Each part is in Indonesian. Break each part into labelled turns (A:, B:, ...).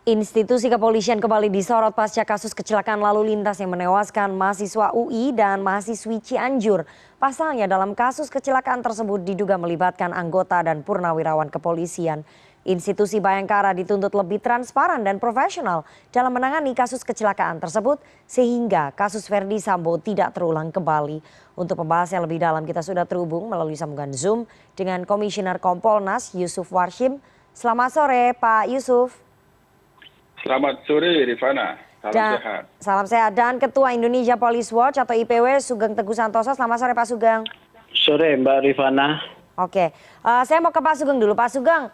A: Institusi kepolisian kembali disorot pasca kasus kecelakaan lalu lintas yang menewaskan mahasiswa UI dan mahasiswi Cianjur. Pasalnya dalam kasus kecelakaan tersebut diduga melibatkan anggota dan purnawirawan kepolisian. Institusi Bayangkara dituntut lebih transparan dan profesional dalam menangani kasus kecelakaan tersebut sehingga kasus Verdi Sambo tidak terulang kembali. Untuk pembahasnya lebih dalam kita sudah terhubung melalui sambungan Zoom dengan Komisioner Kompolnas Yusuf Warshim. Selamat sore Pak Yusuf.
B: Selamat sore Rifana, salam sehat.
A: Salam sehat. Dan Ketua Indonesia Police Watch atau IPW Sugeng Teguh Santoso. Selamat sore Pak Sugeng.
C: Sore Mbak Rifana.
A: Oke, saya mau ke Pak Sugeng dulu. Pak Sugeng,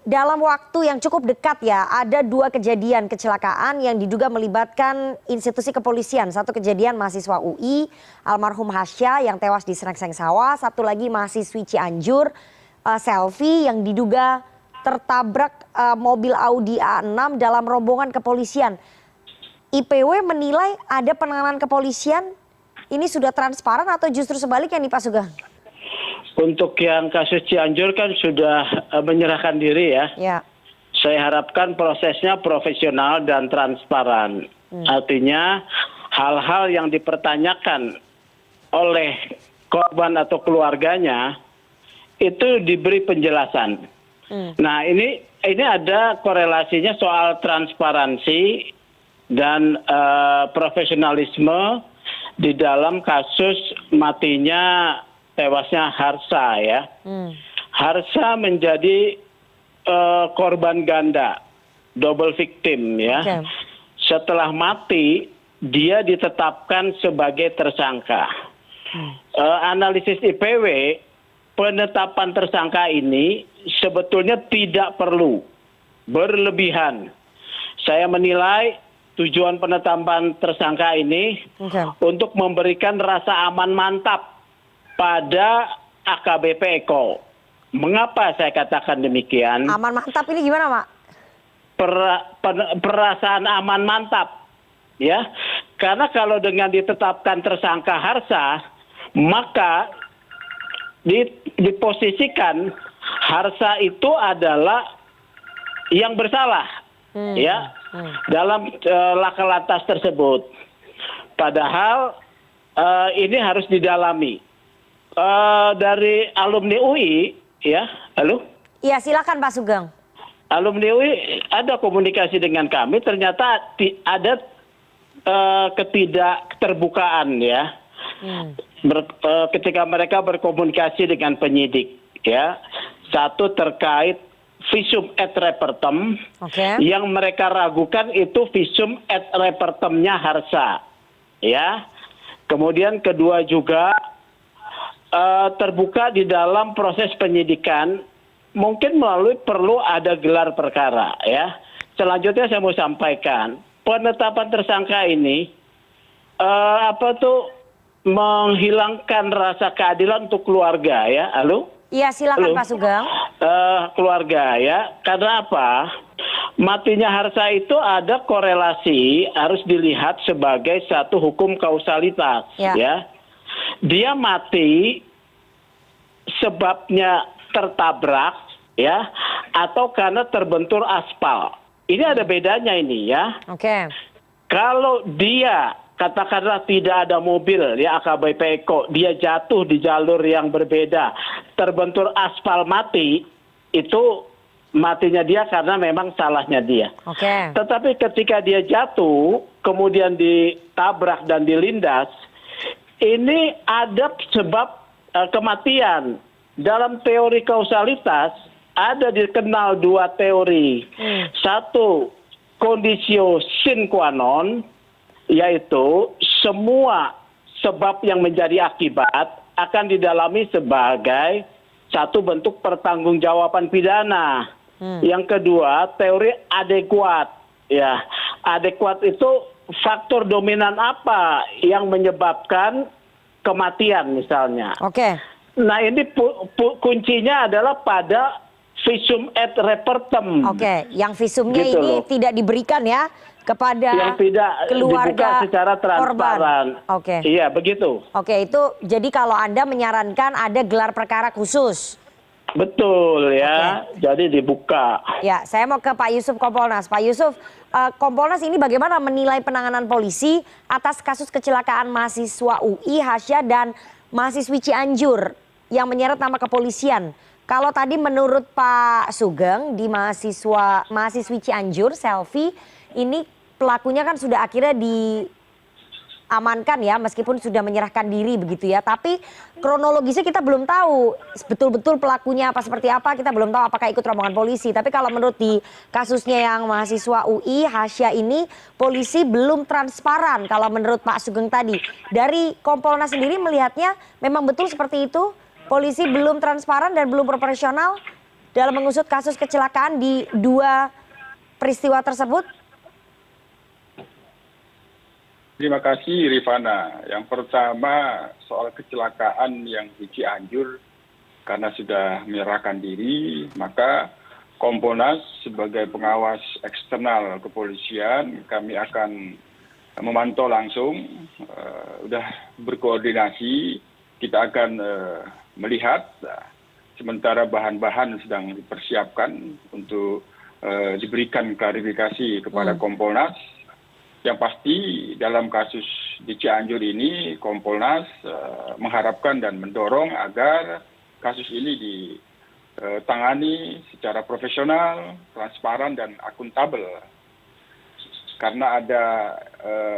A: dalam waktu yang cukup dekat ya, ada 2 kejadian kecelakaan yang diduga melibatkan institusi kepolisian. Satu kejadian mahasiswa UI, almarhum Hasya yang tewas di Serengseng Sawah. Satu lagi mahasiswi Cianjur, Selfie yang diduga tertabrak mobil Audi A6 dalam rombongan kepolisian. IPW menilai ada penanganan kepolisian ini sudah transparan atau justru sebaliknya nih Pak Sugeng?
C: Untuk yang kasus Cianjur kan sudah menyerahkan diri ya.
A: Ya.
C: Saya harapkan prosesnya profesional dan transparan. Artinya hal-hal yang dipertanyakan oleh korban atau keluarganya itu diberi penjelasan. Nah ini ada korelasinya soal transparansi dan profesionalisme di dalam kasus matinya tewasnya Harsha ya. Harsha menjadi korban ganda, double victim ya.
A: Okay.
C: Setelah mati dia ditetapkan sebagai tersangka. Analisis IPW penetapan tersangka ini sebetulnya tidak perlu berlebihan. Saya menilai tujuan penetapan tersangka ini untuk memberikan rasa aman mantap pada AKBP Eko. Mengapa saya katakan demikian?
A: Aman mantap ini gimana Pak?
C: Perasaan aman mantap ya. Karena kalau dengan ditetapkan tersangka Harsha, maka diposisikan Harsha itu adalah yang bersalah ya dalam laka lantas tersebut. Padahal ini harus didalami dari alumni UI ya. Halo?
A: Iya silakan Pak Sugeng.
C: Alumni UI ada komunikasi dengan kami, ternyata ada ketidakterbukaan ya. Ketika mereka berkomunikasi dengan penyidik ya, satu terkait visum et repertum yang mereka ragukan itu visum et repertumnya Harsha ya. Kemudian kedua juga terbuka di dalam proses penyidikan mungkin melalui perlu ada gelar perkara ya. Selanjutnya saya mau sampaikan penetapan tersangka ini menghilangkan rasa keadilan untuk keluarga ya. Halo?
A: Iya silakan Pak Sugeng.
C: Keluarga ya. Karena apa? Matinya Harsha itu ada korelasi harus dilihat sebagai satu hukum kausalitas ya. Dia mati sebabnya tertabrak ya atau karena terbentur aspal. Ini ada bedanya ini ya.
A: Oke.
C: Kalau dia katakanlah tidak ada mobil ya AKBP Eko, dia jatuh di jalur yang berbeda, terbentur aspal mati, itu matinya dia karena memang salahnya dia. Tetapi ketika dia jatuh, kemudian ditabrak dan dilindas, ini ada sebab kematian. Dalam teori kausalitas ada dikenal 2 teori. Satu, conditio sine qua non, yaitu semua sebab yang menjadi akibat akan didalami sebagai satu bentuk pertanggungjawaban pidana. Yang kedua, teori adekuat. Ya, adekuat itu faktor dominan apa yang menyebabkan kematian misalnya. Nah ini kuncinya adalah pada visum et repertum.
A: Yang visumnya gitu ini tidak diberikan ya kepada
C: yang tidak
A: keluarga
C: dibuka secara transparan.
A: Iya
C: begitu.
A: Itu jadi kalau Anda menyarankan ada gelar perkara khusus.
C: Betul ya, jadi dibuka.
A: Ya, saya mau ke Pak Yusuf Kompolnas. Pak Yusuf, Kompolnas ini bagaimana menilai penanganan polisi atas kasus kecelakaan mahasiswa UI Hasya dan mahasiswi Cianjur yang menyeret nama kepolisian? Kalau tadi menurut Pak Sugeng di mahasiswi Cianjur, Selfie, ini pelakunya kan sudah akhirnya diamankan ya, meskipun sudah menyerahkan diri begitu ya. Tapi kronologisnya kita belum tahu betul-betul pelakunya apa seperti apa, kita belum tahu apakah ikut rombongan polisi. Tapi kalau menurut di kasusnya yang mahasiswa UI Hasya ini, polisi belum transparan kalau menurut Pak Sugeng tadi. Dari Kompolnas sendiri melihatnya memang betul seperti itu? Polisi belum transparan dan belum proporsional dalam mengusut kasus kecelakaan di dua peristiwa tersebut?
B: Terima kasih Rifana. Yang pertama soal kecelakaan yang di Cianjur, karena sudah menyerahkan diri, maka Kompolnas sebagai pengawas eksternal kepolisian, kami akan memantau langsung, sudah berkoordinasi, kita akan melihat, sementara bahan-bahan sedang dipersiapkan untuk diberikan klarifikasi kepada Kompolnas. Yang pasti dalam kasus di Cianjur ini Kompolnas mengharapkan dan mendorong agar kasus ini ditangani secara profesional, transparan dan akuntabel. Karena ada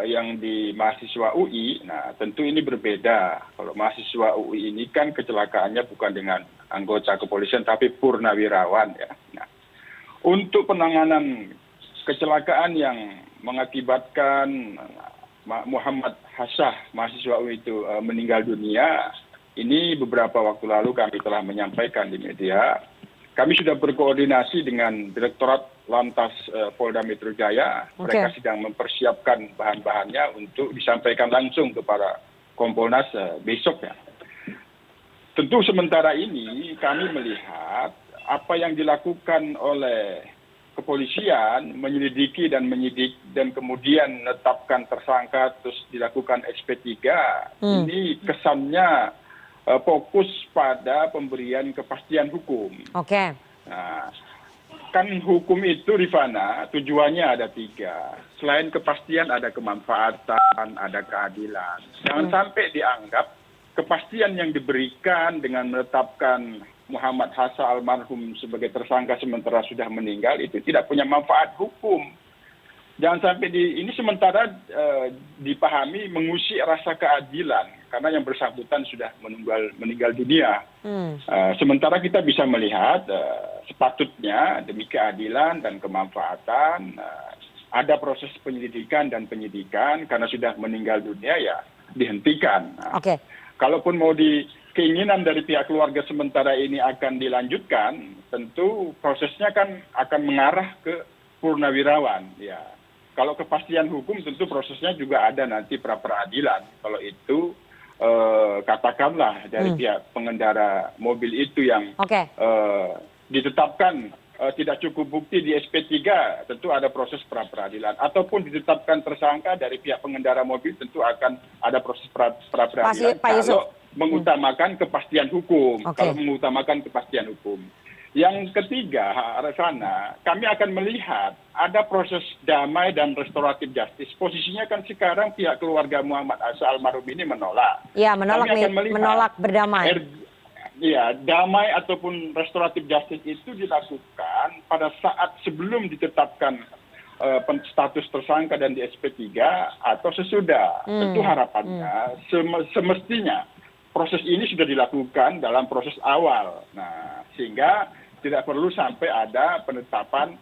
B: yang di mahasiswa UI, nah tentu ini berbeda. Kalau mahasiswa UI ini kan kecelakaannya bukan dengan anggota kepolisian tapi purnawirawan ya. Nah, untuk penanganan kecelakaan yang mengakibatkan Muhammad Hassah, mahasiswa UI itu meninggal dunia, ini beberapa waktu lalu kami telah menyampaikan di media. Kami sudah berkoordinasi dengan Direktorat Lantas Polda Metro Jaya. Mereka sedang mempersiapkan bahan-bahannya untuk disampaikan langsung kepada Kompolnas besok ya. Tentu sementara ini kami melihat apa yang dilakukan oleh kepolisian menyelidiki dan menyidik dan kemudian menetapkan tersangka terus dilakukan SP3 ini kesannya fokus pada pemberian kepastian hukum.
A: Oke.
B: Nah, kan hukum itu Rifana tujuannya ada 3. Selain kepastian ada kemanfaatan, ada keadilan. Jangan sampai dianggap kepastian yang diberikan dengan menetapkan Muhammad Hassah almarhum sebagai tersangka sementara sudah meninggal itu tidak punya manfaat hukum. Jangan sampai ini sementara dipahami mengusik rasa keadilan karena yang bersangkutan sudah meninggal dunia. Sementara kita bisa melihat sepatutnya demi keadilan dan kemanfaatan ada proses penyelidikan dan penyidikan karena sudah meninggal dunia ya dihentikan. Kalaupun mau keinginan dari pihak keluarga sementara ini akan dilanjutkan, tentu prosesnya kan akan mengarah ke purnawirawan. Ya, kalau kepastian hukum tentu prosesnya juga ada nanti pra peradilan. Kalau itu katakanlah dari pihak pengendara mobil itu yang ditetapkan tidak cukup bukti di SP3, tentu ada proses pra peradilan. Ataupun ditetapkan tersangka dari pihak pengendara mobil, tentu akan ada proses pra peradilan. Kalau mengutamakan kepastian hukum, kalau mengutamakan kepastian hukum. Yang ketiga, Rifana, kami akan melihat ada proses damai dan restoratif justice. Posisinya kan sekarang pihak keluarga Muhammad Hassah almarhum ini menolak.
A: Ya, menolak berdamai.
B: Ya, damai ataupun restoratif justice itu dilakukan pada saat sebelum ditetapkan status tersangka dan di SP3 atau sesudah. Tentu harapannya semestinya proses ini sudah dilakukan dalam proses awal. Nah, sehingga tidak perlu sampai ada penetapan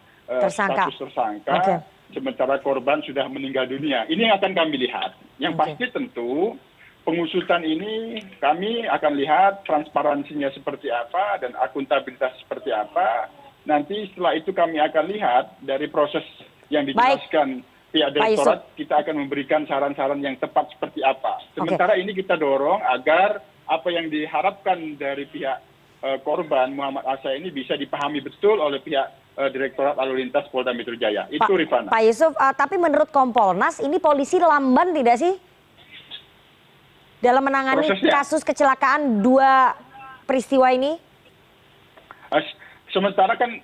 B: status tersangka sementara korban sudah meninggal dunia. Ini yang akan kami lihat. Yang pasti tentu pengusutan ini kami akan lihat transparansinya seperti apa dan akuntabilitas seperti apa. Nanti setelah itu kami akan lihat dari proses yang dijelaskan pihak direktorat, kita akan memberikan saran-saran yang tepat seperti apa. Sementara ini kita dorong agar apa yang diharapkan dari pihak korban Muhammad Hassah ini bisa dipahami betul oleh pihak Direktorat Lalu Lintas Polda Metro Jaya. Itu Rifana.
A: Pak Yusuf, tapi menurut Kompolnas ini polisi lamban tidak sih dalam menangani kasus kecelakaan dua peristiwa ini?
B: Sementara kan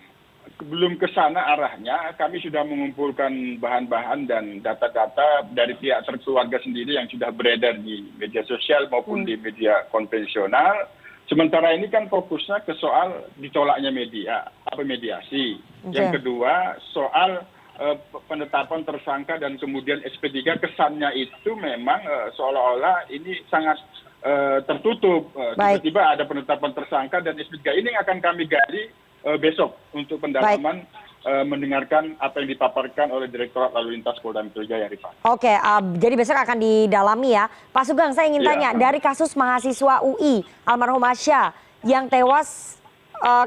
B: belum ke sana arahnya, kami sudah mengumpulkan bahan-bahan dan data-data dari pihak terkeluarga sendiri yang sudah beredar di media sosial maupun di media konvensional. Sementara ini kan fokusnya ke soal ditolaknya mediasi. Yang kedua, soal penetapan tersangka dan kemudian SP3, kesannya itu memang seolah-olah ini sangat tertutup. Tiba-tiba ada penetapan tersangka dan SP3. Ini yang akan kami gali besok untuk pendalaman, mendengarkan apa yang dipaparkan oleh Direktorat Lalu Lintas Polda Metro Jaya, Rifana. Oke,
A: jadi besok akan didalami ya. Pak Sugeng, saya ingin tanya, dari kasus mahasiswa UI almarhum Hasya yang tewas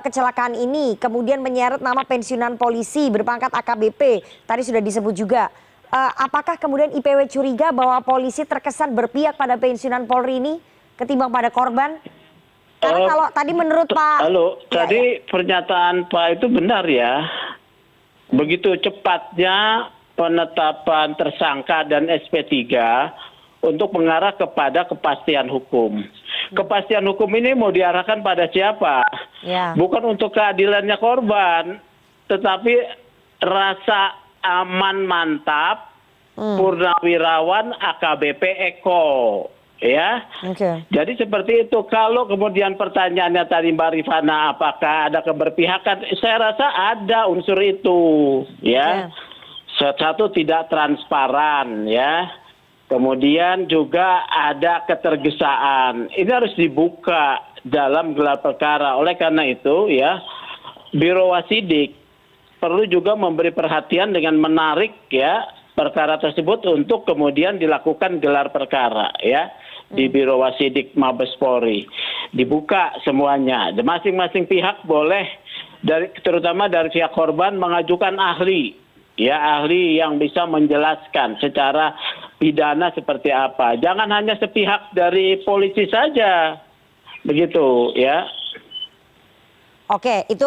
A: kecelakaan ini, kemudian menyeret nama pensiunan polisi berpangkat AKBP, tadi sudah disebut juga. Apakah kemudian IPW curiga bahwa polisi terkesan berpihak pada pensiunan Polri ini ketimbang pada korban? Karena kalau tadi menurut Pak...
C: Tadi pernyataan Pak itu benar ya. Begitu cepatnya penetapan tersangka dan SP3 untuk mengarah kepada kepastian hukum. Kepastian hukum ini mau diarahkan pada siapa? Bukan untuk keadilannya korban, tetapi rasa aman mantap purnawirawan AKBP Eko. Ya, jadi seperti itu. Kalau kemudian pertanyaannya tadi Mbak Rifana, apakah ada keberpihakan? Saya rasa ada unsur itu, ya. Satu, tidak transparan, ya. Kemudian juga ada ketergesaan. Ini harus dibuka dalam gelar perkara. Oleh karena itu, ya, Biro Wasidik perlu juga memberi perhatian dengan menarik, ya, perkara tersebut untuk kemudian dilakukan gelar perkara, ya, di Biro Wasidik Mabes Polri. Dibuka semuanya. Masing-masing pihak boleh, terutama dari pihak korban, mengajukan ahli, ya, ahli yang bisa menjelaskan secara pidana seperti apa. Jangan hanya sepihak dari polisi saja, begitu, ya.
A: Oke, itu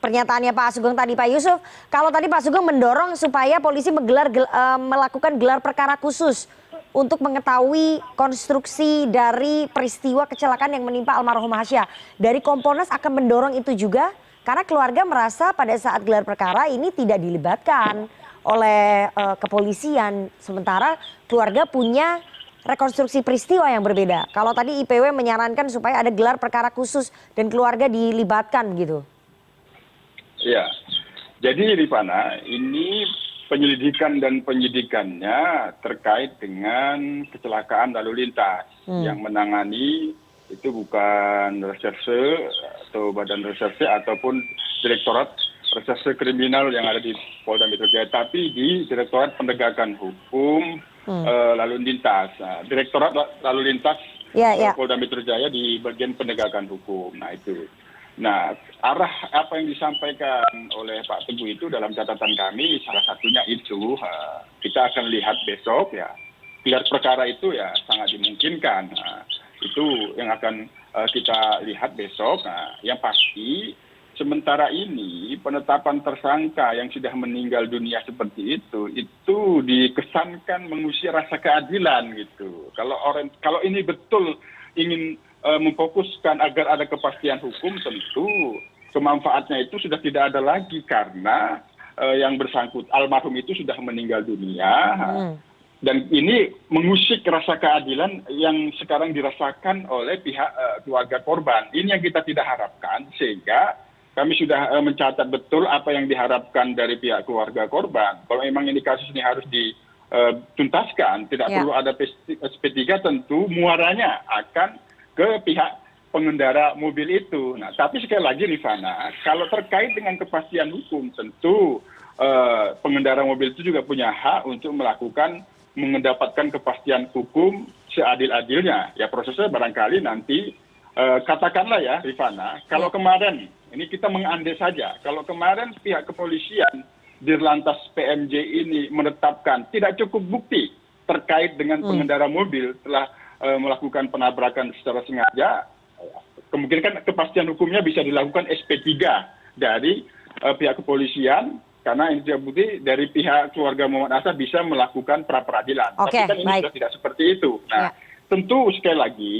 A: pernyataannya Pak Sugeng tadi. Pak Yusuf, kalau tadi Pak Sugeng mendorong supaya polisi melakukan gelar perkara khusus untuk mengetahui konstruksi dari peristiwa kecelakaan yang menimpa almarhum Hasya. Dari Kompolnas akan mendorong itu juga, karena keluarga merasa pada saat gelar perkara ini tidak dilibatkan oleh kepolisian. Sementara keluarga punya rekonstruksi peristiwa yang berbeda. Kalau tadi IPW menyarankan supaya ada gelar perkara khusus dan keluarga dilibatkan gitu.
B: Ya, jadi Rifana, ini penyelidikan dan penyidikannya terkait dengan kecelakaan lalu lintas. Yang menangani itu bukan reserse atau badan reserse ataupun Direktorat Reserse Kriminal yang ada di Polda Metro Jaya, tapi di Direktorat Penegakan Hukum Lalu Lintas. Direktorat Lalu Lintas Polda Metro Jaya di bagian penegakan hukum. Nah itu. Nah, arah apa yang disampaikan oleh Pak Teguh itu dalam catatan kami, salah satunya itu kita akan lihat besok, ya. Gelar perkara itu ya sangat dimungkinkan. Itu yang akan kita lihat besok. Yang pasti sementara ini penetapan tersangka yang sudah meninggal dunia seperti itu dikesankan mengusir rasa keadilan gitu. Kalau ini betul ingin memfokuskan agar ada kepastian hukum, tentu kemanfaatnya itu sudah tidak ada lagi karena yang bersangkut almarhum itu sudah meninggal dunia. Dan ini mengusik rasa keadilan yang sekarang dirasakan oleh pihak keluarga korban. Ini yang kita tidak harapkan, sehingga kami sudah mencatat betul apa yang diharapkan dari pihak keluarga korban. Kalau memang ini kasus ini harus dituntaskan, tidak perlu ada SP3, tentu muaranya akan ke pihak pengendara mobil itu. Nah, tapi sekali lagi Rifana, kalau terkait dengan kepastian hukum, tentu pengendara mobil itu juga punya hak untuk mendapatkan kepastian hukum seadil-adilnya. Ya prosesnya barangkali nanti, katakanlah ya Rifana, kalau kemarin, ini kita mengandai saja, kalau kemarin pihak kepolisian Dirlantas PMJ ini menetapkan tidak cukup bukti terkait dengan pengendara mobil telah melakukan penabrakan secara sengaja, kemungkinan kepastian hukumnya bisa dilakukan SP3 dari pihak kepolisian, karena ini terbukti dari pihak keluarga Muhammad Hasya bisa melakukan pra peradilan. Tapi kan ini sudah tidak seperti itu. Nah, tentu sekali lagi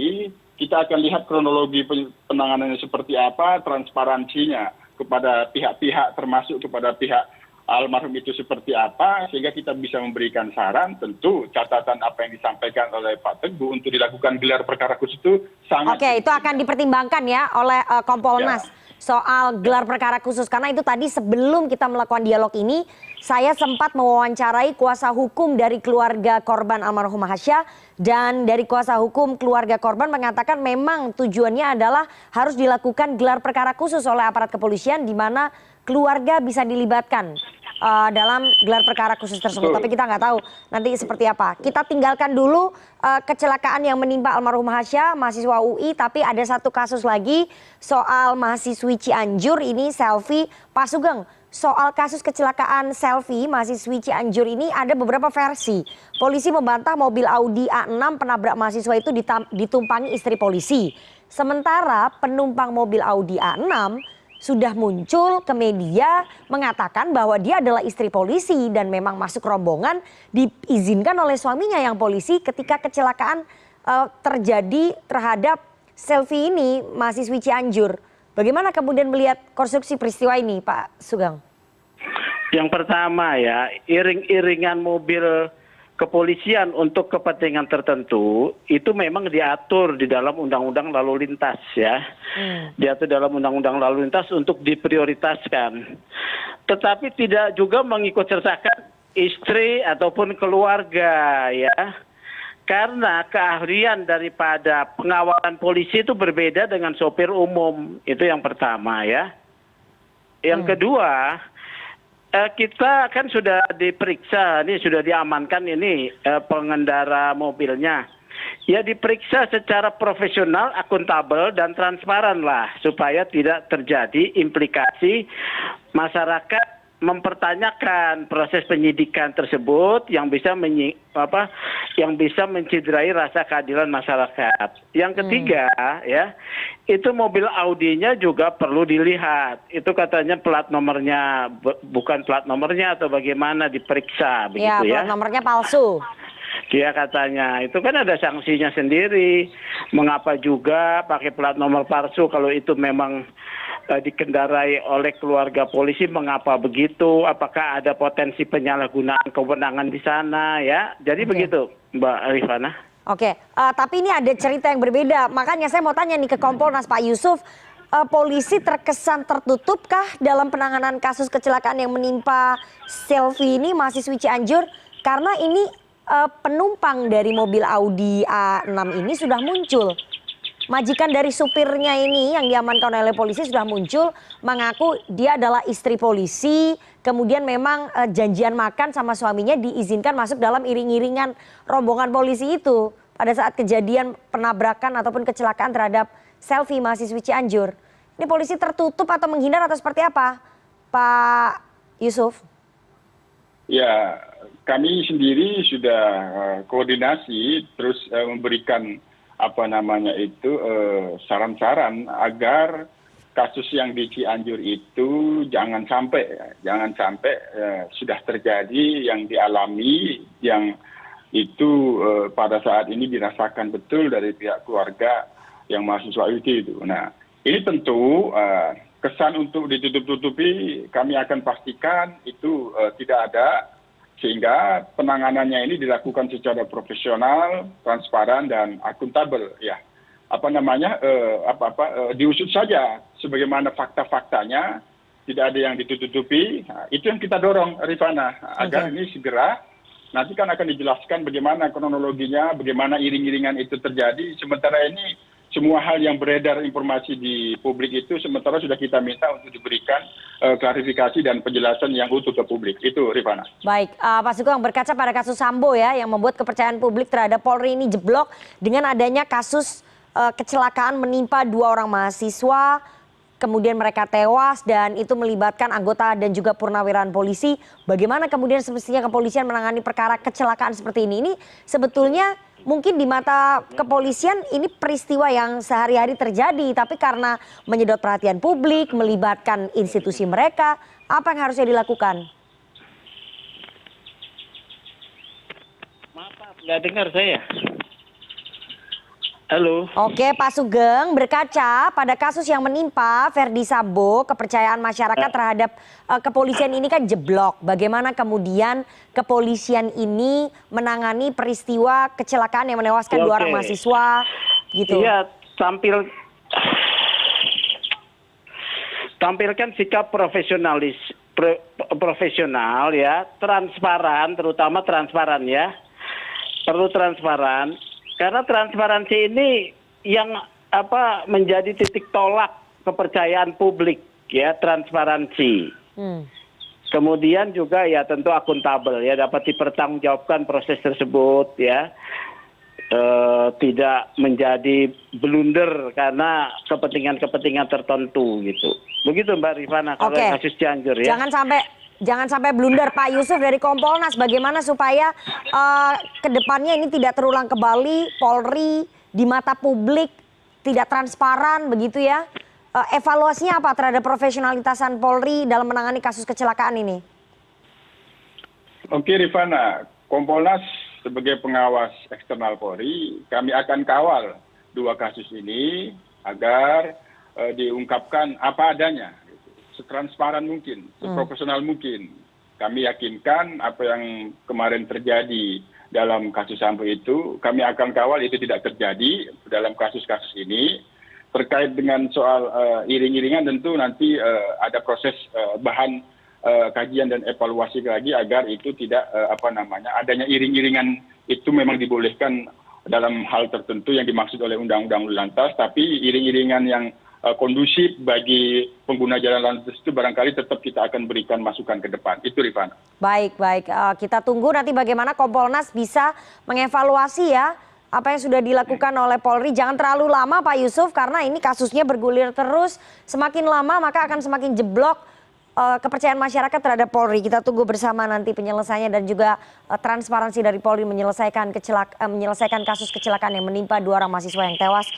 B: kita akan lihat kronologi penanganannya seperti apa, transparansinya kepada pihak-pihak termasuk kepada pihak almarhum itu seperti apa, sehingga kita bisa memberikan saran. Tentu catatan apa yang disampaikan oleh Pak Teguh untuk dilakukan gelar perkara khusus itu sangat...
A: Oke, itu akan dipertimbangkan ya oleh Kompolnas.
B: Ya.
A: Soal gelar perkara khusus, karena itu tadi sebelum kita melakukan dialog ini, saya sempat mewawancarai kuasa hukum dari keluarga korban almarhum Hasya, dan dari kuasa hukum keluarga korban mengatakan memang tujuannya adalah harus dilakukan gelar perkara khusus oleh aparat kepolisian di mana keluarga bisa dilibatkan dalam gelar perkara khusus tersebut. Tapi kita nggak tahu nanti seperti apa. Kita tinggalkan dulu kecelakaan yang menimpa almarhum Hasya, mahasiswa UI, tapi ada satu kasus lagi soal mahasiswi Cianjur ini, Selvi. Pak Sugeng, soal kasus kecelakaan Selvi, mahasiswi Cianjur ini ada beberapa versi. Polisi membantah mobil Audi A6 penabrak mahasiswa itu ditumpangi istri polisi. Sementara penumpang mobil Audi A6 sudah muncul ke media mengatakan bahwa dia adalah istri polisi dan memang masuk rombongan diizinkan oleh suaminya yang polisi ketika kecelakaan terjadi terhadap Selvi ini, mahasiswi Cianjur. Bagaimana kemudian melihat konstruksi peristiwa ini, Pak Sugeng?
C: Yang pertama ya, iring-iringan mobil kepolisian untuk kepentingan tertentu itu memang diatur di dalam undang-undang lalu lintas ya. Diatur dalam undang-undang lalu lintas untuk diprioritaskan. Tetapi tidak juga mengikut sertakan istri ataupun keluarga ya. Karena keahlian daripada pengawalan polisi itu berbeda dengan sopir umum. Itu yang pertama ya. Yang kedua, kita kan sudah diperiksa, ini sudah diamankan ini pengendara mobilnya. Ya diperiksa secara profesional, akuntabel dan transparan lah supaya tidak terjadi implikasi masyarakat mempertanyakan proses penyidikan tersebut yang bisa mencederai rasa keadilan masyarakat. Yang ketiga ya, itu mobil Audinya juga perlu dilihat. Itu katanya plat nomornya bukan plat nomornya atau bagaimana diperiksa begitu ya.
A: Plat nomornya palsu.
C: Dia katanya itu kan ada sanksinya sendiri. Mengapa juga pakai plat nomor palsu kalau itu memang dikendarai oleh keluarga polisi, mengapa begitu? Apakah ada potensi penyalahgunaan kewenangan di sana ya? Jadi begitu, Mbak Rifana.
A: Oke, tapi ini ada cerita yang berbeda. Makanya saya mau tanya nih ke Kompolnas, Pak Yusuf, polisi terkesan tertutupkah dalam penanganan kasus kecelakaan yang menimpa Selvi ini, mahasiswi Cianjur? Karena ini penumpang dari mobil Audi A6 ini sudah muncul. Majikan dari supirnya ini yang diamankan oleh polisi sudah muncul mengaku dia adalah istri polisi, kemudian memang janjian makan sama suaminya diizinkan masuk dalam iring-iringan rombongan polisi itu pada saat kejadian penabrakan ataupun kecelakaan terhadap Selvi, mahasiswi Cianjur. Ini polisi tertutup atau menghindar atau seperti apa, Pak Yusuf?
B: Ya, kami sendiri sudah koordinasi terus memberikan saran-saran agar kasus yang di Cianjur itu jangan sampai sudah terjadi yang dialami, yang itu pada saat ini dirasakan betul dari pihak keluarga yang mahasiswa itu. Nah, ini tentu kesan untuk ditutup-tutupi kami akan pastikan itu tidak ada, sehingga penanganannya ini dilakukan secara profesional, transparan dan akuntabel ya. Diusut saja sebagaimana fakta-faktanya, tidak ada yang ditutupi. Nah, itu yang kita dorong, Rifana, agar ini segera nanti kan akan dijelaskan bagaimana kronologinya, bagaimana iring-iringan itu terjadi. Sementara ini semua hal yang beredar informasi di publik itu sementara sudah kita minta untuk diberikan klarifikasi dan penjelasan yang utuh ke publik. Itu, Rifana. Baik,
A: Pak Sugeng, berkaca pada kasus Sambo ya yang membuat kepercayaan publik terhadap Polri ini jeblok dengan adanya kasus kecelakaan menimpa 2 orang mahasiswa, kemudian mereka tewas dan itu melibatkan anggota dan juga purnawirawan polisi. Bagaimana kemudian semestinya kepolisian menangani perkara kecelakaan seperti ini? Ini sebetulnya mungkin di mata kepolisian ini peristiwa yang sehari-hari terjadi, tapi karena menyedot perhatian publik, melibatkan institusi mereka, apa yang harusnya dilakukan?
C: Maaf, nggak dengar saya. Halo.
A: Oke, Pak Sugeng, berkaca pada kasus yang menimpa Verdi Sambo, kepercayaan masyarakat terhadap kepolisian ini kan jeblok. Bagaimana kemudian kepolisian ini menangani peristiwa kecelakaan yang menewaskan dua orang mahasiswa gitu?
C: Iya, tampilkan sikap profesional ya, transparan, terutama transparan ya. Perlu transparan. Karena transparansi ini yang menjadi titik tolak kepercayaan publik ya, transparansi. Kemudian juga ya tentu akuntabel ya, dapat dipertanggungjawabkan proses tersebut ya. Tidak menjadi blunder karena kepentingan-kepentingan tertentu gitu. Begitu Mbak Rifana kalau kasus Cianjur ya.
A: Jangan sampai blunder. Pak Yusuf dari Kompolnas, bagaimana supaya kedepannya ini tidak terulang kembali, Polri di mata publik tidak transparan begitu ya? Evaluasinya apa terhadap profesionalitasan Polri dalam menangani kasus kecelakaan ini?
B: Oke Rifana, Kompolnas sebagai pengawas eksternal Polri, kami akan kawal dua kasus ini agar diungkapkan apa adanya. Setransparan mungkin, seprofesional mungkin. Kami yakinkan apa yang kemarin terjadi dalam kasus Sambo itu, kami akan kawal itu tidak terjadi dalam kasus-kasus ini. Terkait dengan soal iring-iringan tentu nanti ada proses bahan kajian dan evaluasi lagi agar itu tidak adanya iring-iringan itu memang dibolehkan dalam hal tertentu yang dimaksud oleh Undang-Undang Lalu Lintas, tapi iring-iringan yang kondusif bagi pengguna jalan lintas itu barangkali tetap kita akan berikan masukan ke depan. Itu Rifana.
A: Baik. Kita tunggu nanti bagaimana Kompolnas bisa mengevaluasi ya apa yang sudah dilakukan oleh Polri. Jangan terlalu lama Pak Yusuf karena ini kasusnya bergulir terus. Semakin lama maka akan semakin jeblok kepercayaan masyarakat terhadap Polri. Kita tunggu bersama nanti penyelesaiannya dan juga transparansi dari Polri menyelesaikan kasus kecelakaan yang menimpa dua orang mahasiswa yang tewas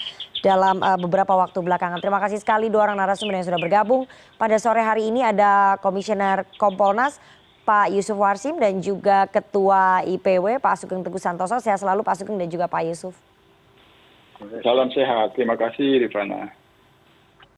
A: dalam beberapa waktu belakangan. Terima kasih sekali dua orang narasumber yang sudah bergabung. Pada sore hari ini ada Komisioner Kompolnas Pak Yusuf Warsim dan juga Ketua IPW Pak Sugeng Teguh Santoso. Sehat selalu Pak Sugeng dan juga Pak Yusuf.
B: Salam sehat. Terima kasih Rifana.